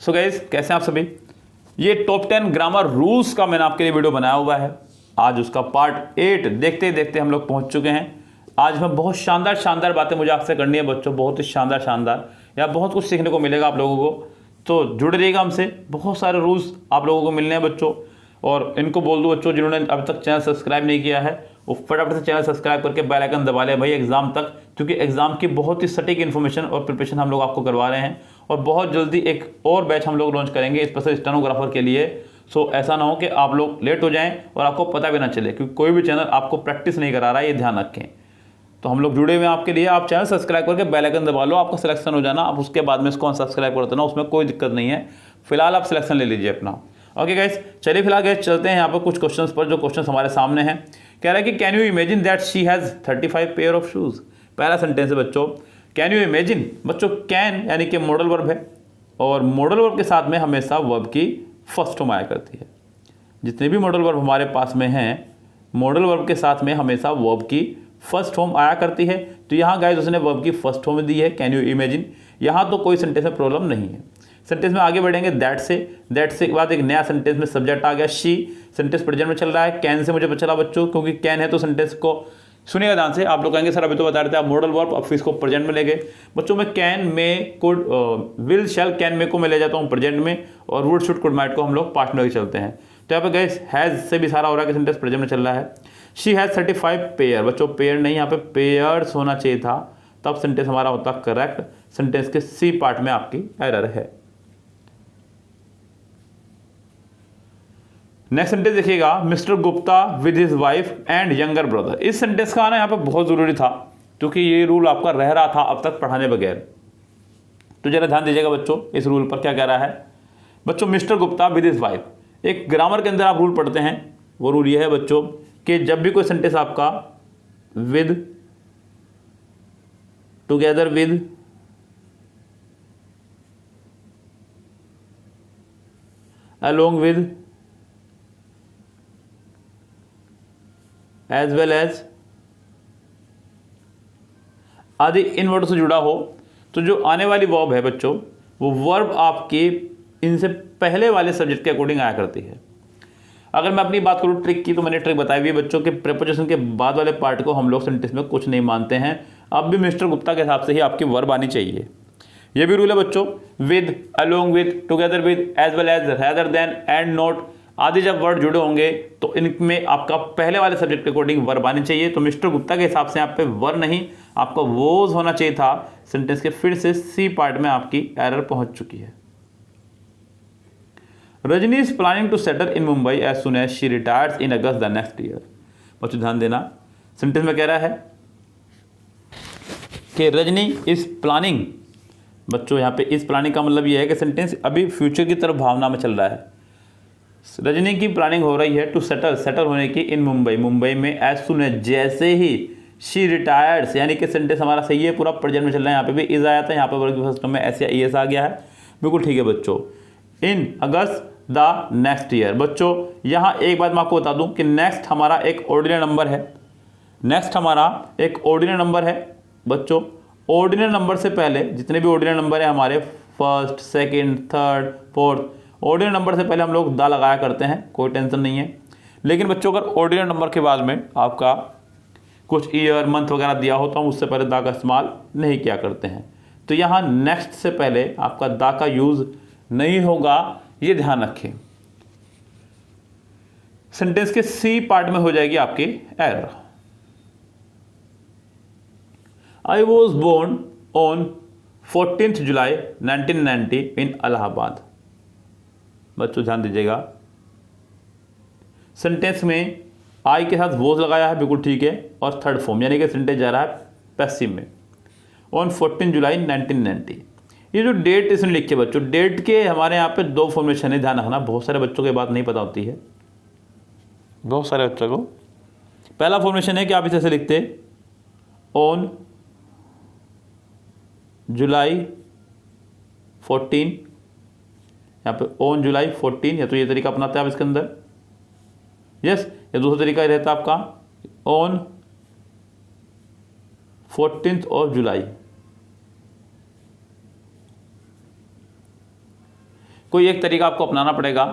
So guys, कैसे हैं आप सभी। ये टॉप 10 ग्रामर रूल्स का मैंने आपके लिए वीडियो बनाया हुआ है। आज उसका पार्ट 8 देखते देखते हम लोग पहुंच चुके हैं। आज में बहुत शानदार शानदार बातें मुझे आपसे करनी है बच्चों, बहुत ही शानदार शानदार, या बहुत कुछ सीखने को मिलेगा आप लोगों को। तो जुड़े रहिएगा हमसे, बहुत सारे रूल्स आप लोगों को मिलने हैं बच्चों। और इनको बोल दो बच्चों जिन्होंने अभी तक चैनल सब्सक्राइब नहीं किया है, वो फटाफट से चैनल सब्सक्राइब करके बेल आइकन दबा ले भाई एग्जाम तक, क्योंकि एग्जाम की बहुत ही सटीक इन्फॉर्मेशन और प्रिपरेशन हम लोग आपको करवा रहे हैं। और बहुत जल्दी एक और बैच हम लोग लॉन्च करेंगे स्पेशल स्टेनोग्राफर के लिए। सो ऐसा ना हो कि आप लोग लेट हो जाएं और आपको पता भी ना चले, क्योंकि कोई भी चैनल आपको प्रैक्टिस नहीं करा रहा है, ये ध्यान रखें। तो हम लोग जुड़े हुए हैं आपके लिए। आप चैनल सब्सक्राइब करके बेल आइकन दबा लो, आपका सिलेक्शन हो जाना। आप उसके बाद में इसको अनसब्सक्राइब कर देना, उसमें कोई दिक्कत नहीं है। फिलहाल आप सिलेक्शन ले लीजिए अपना। ओके गाइस, चलिए फिलहाल गाइस चलते हैं यहाँ पर कुछ क्वेश्चंस पर, जो क्वेश्चन हमारे सामने हैं। कह रहा है कि can you imagine that she has 35 pair of shoes. पहला सेंटेंस है बच्चों, कैन यू इमेजिन। बच्चों कैन यानी कि मॉडल वर्ब है, और मॉडल वर्ब के साथ में हमेशा वर्ब की फर्स्ट फॉर्म आया करती है। जितने भी मॉडल वर्ब हमारे पास में हैं, मॉडल वर्ब के साथ में हमेशा वर्ब की फर्स्ट फॉर्म आया करती है। तो यहाँ गाइस उसने वर्ब की फर्स्ट फॉर्म दी है, कैन यू इमेजिन। यहाँ तो कोई सेंटेंस में प्रॉब्लम नहीं है। सेंटेंस में आगे बढ़ेंगे दैट से के बाद एक नया सेंटेंस में सब्जेक्ट आ गया शी। सेंटेंस प्रेजेंट में चल रहा है। कैन से मुझे पता चला बच्चों, क्योंकि कैन है तो सेंटेंस को सुनिएगा ध्यान से। आप लोग कहेंगे सर अभी तो बता रहे थे आप मॉडल वर्ब, अब फिर इसको प्रेजेंट में ले गए। बच्चों मैं कैन में कुड विल शैल कैन में को मैं ले जाता हूँ प्रेजेंट में, और वुड शुड कुड माइट को हम लोग पास्ट में लेके चलते हैं। तो यहाँ पे गैस हैज़ से भी सारा हो रहा है कि सेंटेंस प्रेजेंट में चल रहा है। She has 35 pair. बच्चों पेयर नहीं, यहाँ पे पेयर्स होना चाहिए था, तब सेंटेंस हमारा होता करेक्ट। सेंटेंस के सी पार्ट में आपकी एरर है। नेक्स्ट सेंटेंस देखिएगा, mister Gupta with his wife and younger brother. इस सेंटेंस का आना यहाँ पे बहुत जरूरी था, क्योंकि ये रूल आपका रह रहा था अब तक पढ़ाने बगैर। तो जरा ध्यान दीजिएगा बच्चों इस रूल पर क्या कह रहा है। बच्चों mister Gupta with his wife, एक ग्रामर के अंदर आप रूल पढ़ते हैं। वो रूल ये है बच्चों कि जब भी कोई सेंटेंस आपका with, together with, along with, as well as आदि इन वर्ड से जुड़ा हो, तो जो आने वाली वर्ब है बच्चों, वो वर्ब आपके इनसे पहले वाले सब्जेक्ट के अकॉर्डिंग आया करती है। अगर मैं अपनी बात करूँ ट्रिक की, तो मैंने ट्रिक बताई हुई है बच्चों के प्रीपोजिशन के बाद वाले पार्ट को हम लोग सेंटेंस में कुछ नहीं मानते हैं। अब भी मिस्टर गुप्ता के हिसाब से ही आपकी वर्ब आनी चाहिए। ये भी रूल है बच्चों, with, along with, together with, as well as, rather than, and not आदि जब वर्ड जुड़े होंगे तो इनमें आपका पहले वाले सब्जेक्ट के अकॉर्डिंग वर्ब आनी चाहिए। तो मिस्टर गुप्ता के हिसाब से यहाँ पे वर्ब नहीं, आपका वोज होना चाहिए था। सेंटेंस के फिर से सी पार्ट में आपकी एरर पहुंच चुकी है। Rajni is planning to settle in Mumbai as soon as she retires in August the next year. बच्चों ध्यान देना, सेंटेंस में कह रहा है कि रजनी इज प्लानिंग। बच्चों यहाँ पे इस प्लानिंग का मतलब ये है कि सेंटेंस अभी फ्यूचर की तरफ भावना में चल रहा है। रजनी की प्लानिंग हो रही है टू सेटल होने की इन मुंबई, मुंबई में, एज सुन एज जैसे ही शी रिटायर्स, यानी कि सेंटेंस हमारा सही है, पूरा प्रेजेंट में चल रहा है। यहाँ पे भी इज आया था, यहाँ पे वर्ग फर्स्ट में ऐसे ईएस आ गया है, बिल्कुल ठीक है बच्चों। इन अगस्त द नेक्स्ट ईयर। बच्चों यहाँ एक बात मैं आपको बता दूं कि नेक्स्ट हमारा एक ऑर्डिनरी नंबर है। नेक्स्ट हमारा एक ऑर्डिनरी नंबर है बच्चों। ऑर्डिनरी नंबर से पहले जितने भी ऑर्डिनरी नंबर है हमारे, first, second, third, fourth, ordinary number से पहले हम लोग द लगाया करते हैं, कोई टेंशन नहीं है। लेकिन बच्चों अगर ऑर्डिनरी नंबर के बाद में आपका कुछ ईयर, मंथ वगैरह दिया हो तो हम उससे पहले द का इस्तेमाल नहीं किया करते हैं। तो यहाँ नेक्स्ट से पहले आपका द का यूज़ नहीं होगा, ये ध्यान रखें। सेंटेंस के सी पार्ट में हो जाएगी आपकी error. I was born on 14 July 1990 in Allahabad. बच्चों ध्यान दीजिएगा, सेंटेंस में आई के साथ वॉज लगाया है, बिल्कुल ठीक है, और थर्ड फॉर्म यानी कि सेंटेंस जा रहा है पैसिव में। On 14 July 1990। ये जो डेट इसने लिखी है बच्चों, डेट के हमारे यहाँ पे दो फॉर्मेशन है, ध्यान रखना। बहुत सारे बच्चों के बात नहीं पता होती है, बहुत सारे बच्चों को। पहला फॉर्मेशन है कि आप इसे ऐसे लिखते ऑन जुलाई 14, यहाँ पे ऑन जुलाई 14, या तो ये तरीका अपनाते हैं आप इसके अंदर, यस। या दूसरा तरीका रहता है आपका ऑन 14th ऑफ जुलाई। कोई एक तरीका आपको अपनाना पड़ेगा।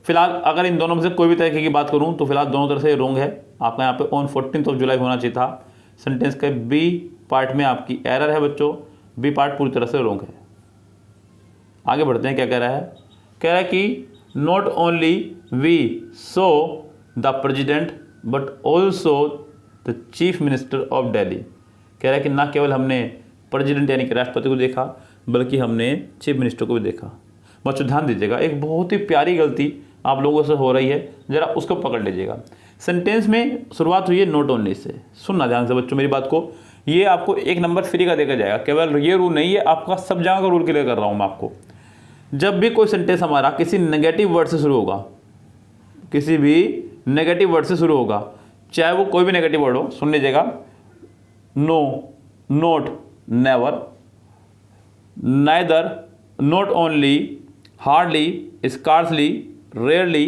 फिलहाल अगर इन दोनों में से कोई भी तरीके की बात करूं तो फिलहाल दोनों तरह से रॉन्ग है। आपका यहाँ पे ऑन 14 जुलाई होना चाहिए था। सेंटेंस के बी पार्ट में आपकी एरर है बच्चों, बी पार्ट पूरी तरह से रॉन्ग है। आगे बढ़ते हैं, क्या कह रहा है? कह रहा है कि not only we saw the president but also the chief minister of Delhi. कह रहा है कि ना केवल हमने प्रेजिडेंट यानी कि राष्ट्रपति को देखा बल्कि हमने चीफ मिनिस्टर को भी देखा। बच्चों ध्यान दीजिएगा, एक बहुत ही प्यारी गलती आप लोगों से हो रही है, जरा उसको पकड़ लीजिएगा। सेंटेंस में शुरुआत हुई है नॉट ओनली से। सुनना ध्यान से बच्चों मेरी बात को, ये आपको 1 नंबर फ्री का देकर जाएगा। केवल ये रूल नहीं है, आपका सब जगह का रूल क्लियर कर रहा हूँ मैं आपको। जब भी कोई सेंटेंस हमारा किसी नेगेटिव वर्ड से शुरू होगा, किसी भी नेगेटिव वर्ड से शुरू होगा, चाहे वो कोई भी नेगेटिव वर्ड हो, सुन लीजिएगा, no, not, never, neither, not only, hardly, scarcely, rarely,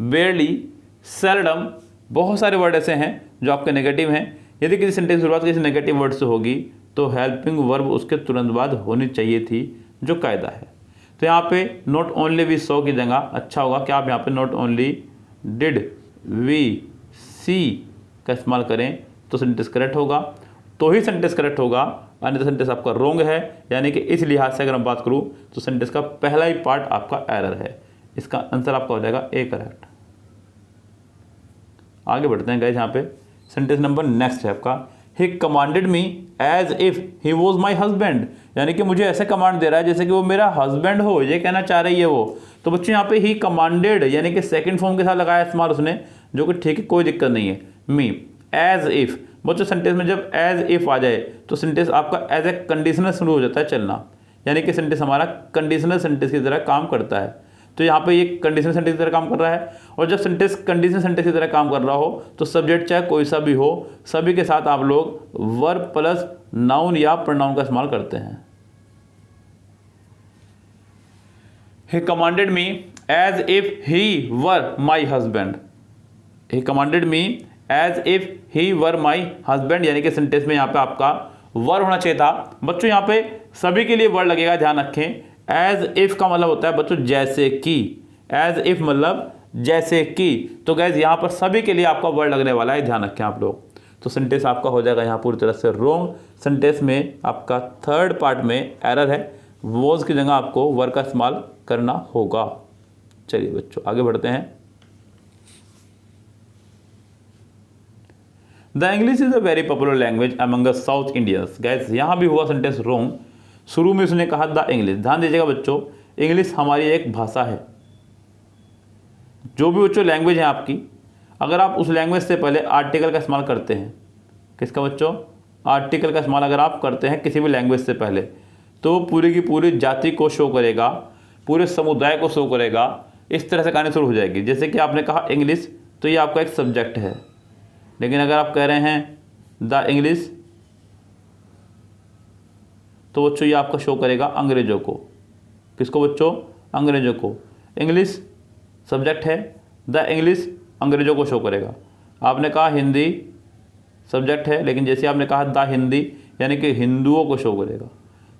barely, seldom, बहुत सारे वर्ड ऐसे हैं जो आपके नेगेटिव हैं। यदि किसी सेंटेंस की शुरुआत किसी नेगेटिव वर्ड से होगी तो हेल्पिंग वर्ब उसके तुरंत बाद होनी चाहिए थी, जो कायदा है। तो यहाँ पे नॉट ओनली वी सॉ की जगह अच्छा होगा कि आप यहाँ पे नॉट ओनली डिड वी सी का इस्तेमाल करें तो सेंटेंस करेक्ट होगा, तो ही सेंटेंस करेक्ट होगा, अन्यथा सेंटेंस आपका रॉन्ग है। यानी कि इस लिहाज से अगर हम बात करूँ तो सेंटेंस का पहला ही पार्ट आपका एरर है। इसका आंसर आपका हो जाएगा ए करेक्ट। आगे बढ़ते हैं गाइस, यहाँ पे सेंटेंस नंबर नेक्स्ट है आपका, he commanded me as if he was my husband. यानी कि मुझे ऐसे कमांड दे रहा है जैसे कि वो मेरा हस्बैंड हो, ये कहना चाह रही है वो। तो बच्चों यहाँ पे ही कमांडेड यानी कि सेकंड फॉर्म के साथ लगाया इस्तेमाल उसने, जो कि ठीक है, कोई दिक्कत नहीं है। मी एज इफ, बच्चों सेंटेंस में जब एज इफ आ जाए तो सेंटेंस आपका एज ए कंडीशनल शुरू हो जाता है चलना, यानी कि सेंटेंस हमारा कंडीशनल सेंटेंस की तरह काम करता है। तो यहाँ पे ये कंडीशनल सेंटेंस की तरह काम कर रहा है, और जब सेंटेंस कंडीशनल सेंटेंस की तरह काम कर रहा हो तो सब्जेक्ट चाहे कोई सा भी हो, सभी के साथ आप लोग वर्ब प्लस नाउन या प्रोनाउन का इस्तेमाल करते हैं। He commanded me as if he were my husband. He commanded me as if he were my husband, यानी कि सेंटेंस में यहाँ पे आपका वर्ब होना चाहिए था। बच्चों यहाँ पे सभी के लिए वर्ड लगेगा, ध्यान रखें। एज इफ का मतलब होता है बच्चों जैसे कि, एज इफ मतलब जैसे कि। तो गैस यहाँ पर सभी के लिए आपका वर्ड लगने वाला है, ध्यान रखें आप लोग। तो सेंटेंस आपका हो जाएगा यहाँ पूरी तरह से रॉन्ग। सेंटेंस में आपका थर्ड पार्ट में एरर है, वॉज की जगह आपको वर्ब का इस्तेमाल करना होगा। चलिए बच्चों आगे बढ़ते हैं। The English is a very popular language among the south Indians. Gas यहाँ भी हुआ सेंटेंस रॉन्ग, शुरू में उसने कहा द इंग्लिश। ध्यान दीजिएगा बच्चों, इंग्लिश हमारी एक भाषा है। जो भी बच्चों लैंग्वेज है आपकी, अगर आप उस लैंग्वेज से पहले आर्टिकल का इस्तेमाल करते हैं, किसका बच्चों? आर्टिकल का इस्तेमाल अगर आप करते हैं किसी भी लैंग्वेज से पहले, तो पूरी की पूरी जाति को शो करेगा, पूरे समुदाय को शो करेगा। इस तरह से कहानी शुरू हो जाएगी। जैसे कि आपने कहा इंग्लिश, तो ये आपका एक सब्जेक्ट है, लेकिन अगर आप कह रहे हैं द इंग्लिश, तो बच्चों ये आपका शो करेगा अंग्रेजों को। किसको बच्चों? अंग्रेजों को। इंग्लिश सब्जेक्ट है, द इंग्लिश अंग्रेजों को शो करेगा। आपने कहा हिंदी सब्जेक्ट है, लेकिन जैसे आपने कहा द हिंदी, यानी कि हिंदुओं को शो करेगा।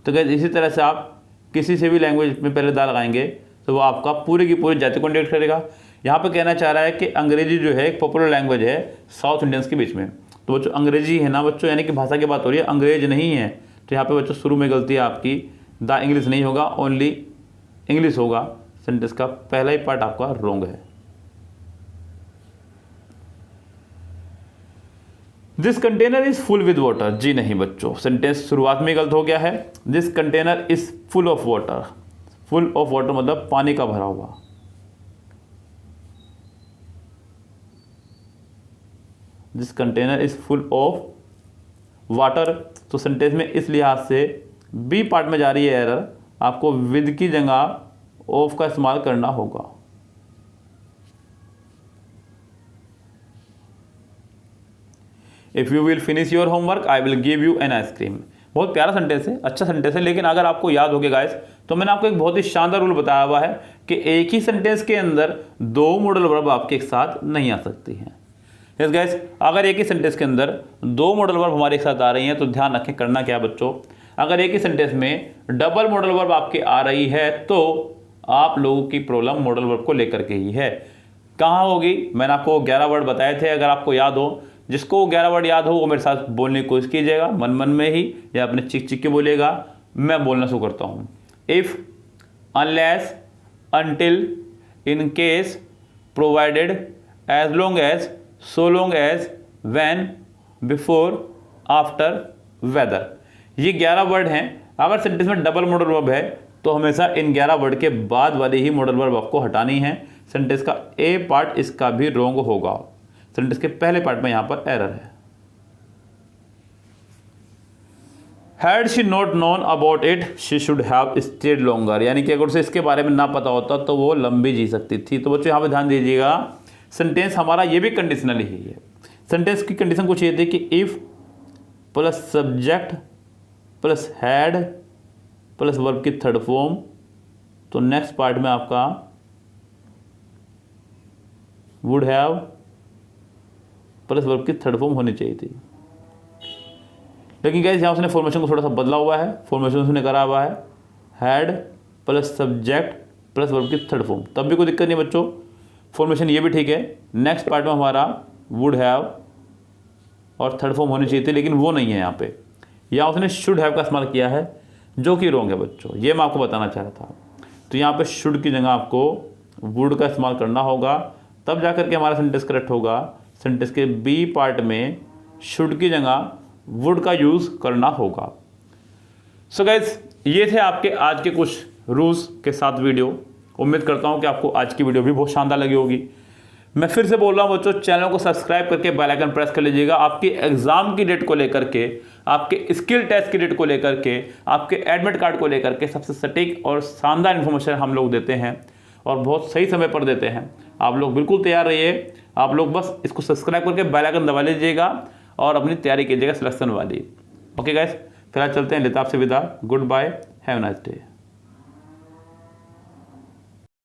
तो क्या इसी तरह से आप किसी से भी लैंग्वेज में पहले दा लगाएंगे तो वो आपका पूरी की पूरी जाति को इंडिकेट करेगा। यहाँ पे कहना चाह रहा है कि अंग्रेजी जो है एक पॉपुलर लैंग्वेज है साउथ इंडियंस के बीच में। तो बच्चों अंग्रेजी है ना बच्चों, यानी कि भाषा की बात हो रही है, अंग्रेज नहीं है। तो यहाँ पे बच्चों शुरू में गलती है आपकी, द इंग्लिश नहीं होगा, ओनली इंग्लिश होगा। सेंटेंस का पहला ही पार्ट आपका रॉन्ग है। This container is full with water. जी नहीं बच्चों, सेंटेंस शुरुआत में गलत हो गया है। This container is full of water. Full of water मतलब पानी का भरा हुआ। This container is full of water. तो सेंटेंस में इस लिहाज से बी पार्ट में जा रही है एरर, आपको विद की जगह ऑफ का इस्तेमाल करना होगा। If you will finish your homework I will give you an ice cream. बहुत प्यारा सेंटेंस है, अच्छा सेंटेंस है, लेकिन अगर आपको याद हो गया गाइस, तो मैंने आपको एक बहुत ही शानदार रूल बताया हुआ है कि एक ही सेंटेंस के अंदर दो मॉडल वर्ब आपके एक साथ नहीं आ सकती हैं। यस गाइस, अगर एक ही सेंटेंस के अंदर दो मॉडल वर्ब हमारे एक साथ आ रही हैं तो ध्यान रखें करना क्या बच्चों। अगर एक ही सेंटेंस में डबल मॉडल वर्ब आपके आ रही है तो आप लोगों की प्रॉब्लम मॉडल वर्ब को लेकर के ही है। कहाँ होगी, मैंने आपको 11 वर्ड बताए थे, अगर आपको याद हो, जिसको 11 वर्ड याद हो वो मेरे साथ बोलने की कोशिश कीजिएगा, मन मन में ही या अपने चिक चिक के बोलिएगा। मैं बोलना शुरू करता हूँ। If, unless, until, in case, provided, as long as, so long as, when, before, after, whether. ये 11 वर्ड हैं। अगर सेंटेंस में डबल मॉडल वर्ब है तो हमेशा इन 11 वर्ड के बाद वाली ही मॉडल वर्ब आपको हटानी है। सेंटेंस का ए पार्ट इसका भी रॉन्ग होगा। सेंटेंस के पहले पार्ट में यहां पर एरर है। Had she not known about it she should have stayed longer, यानी कि अगर उसे इसके बारे में ना पता होता तो वो लंबी जी सकती थी। तो बच्चों यहाँ पे ध्यान दीजिएगा, सेंटेंस हमारा ये भी कंडीशनल ही है। सेंटेंस की कंडीशन कुछ ये थी कि if plus subject plus had plus verb की थर्ड फॉर्म, तो नेक्स्ट पार्ट में आपका वुड हैव प्लस वर्ब की थर्ड फॉर्म होनी चाहिए थी। लेकिन गाइस यहाँ उसने फॉर्मेशन को थोड़ा सा बदला हुआ है। फॉर्मेशन उसने करा हुआ है had plus subject plus verb की थर्ड फॉर्म, तब भी कोई दिक्कत नहीं बच्चों, फॉर्मेशन ये भी ठीक है। नेक्स्ट पार्ट में हमारा वुड हैव और थर्ड फॉर्म होनी चाहिए थी, लेकिन वो नहीं है यहाँ पे। यहाँ उसने शुड हैव का इस्तेमाल किया है, जो कि रॉन्ग है बच्चों, ये मैं आपको बताना चाह रहा था। तो यहाँ पे शुड की जगह आपको वुड का इस्तेमाल करना होगा, तब जाकर के हमारा सेंटेंस करेक्ट होगा। सेंटेंस के बी पार्ट में शुड की जगह वुड का यूज़ करना होगा। सो गाइस, ये थे आपके आज के कुछ रूल्स के साथ वीडियो। उम्मीद करता हूँ कि आपको आज की वीडियो भी बहुत शानदार लगी होगी। मैं फिर से बोल रहा हूँ बच्चों, चैनल को सब्सक्राइब करके बेल आइकन प्रेस कर लीजिएगा। आपकी एग्जाम की डेट को लेकर के, आपके स्किल टेस्ट की डेट को लेकर के, आपके एडमिट कार्ड को लेकर के सबसे सटीक और शानदार इन्फॉर्मेशन हम लोग देते हैं और बहुत सही समय पर देते हैं। आप लोग बिल्कुल तैयार रहिए। आप लोग बस इसको सब्सक्राइब करके बेल आइकन दबा लीजिएगा और अपनी तैयारी कीजिएगा सिलेक्शन वाली। ओके गाइस, फिलहाल चलते हैं, लेता आपसे विदा। Goodbye, have a nice day.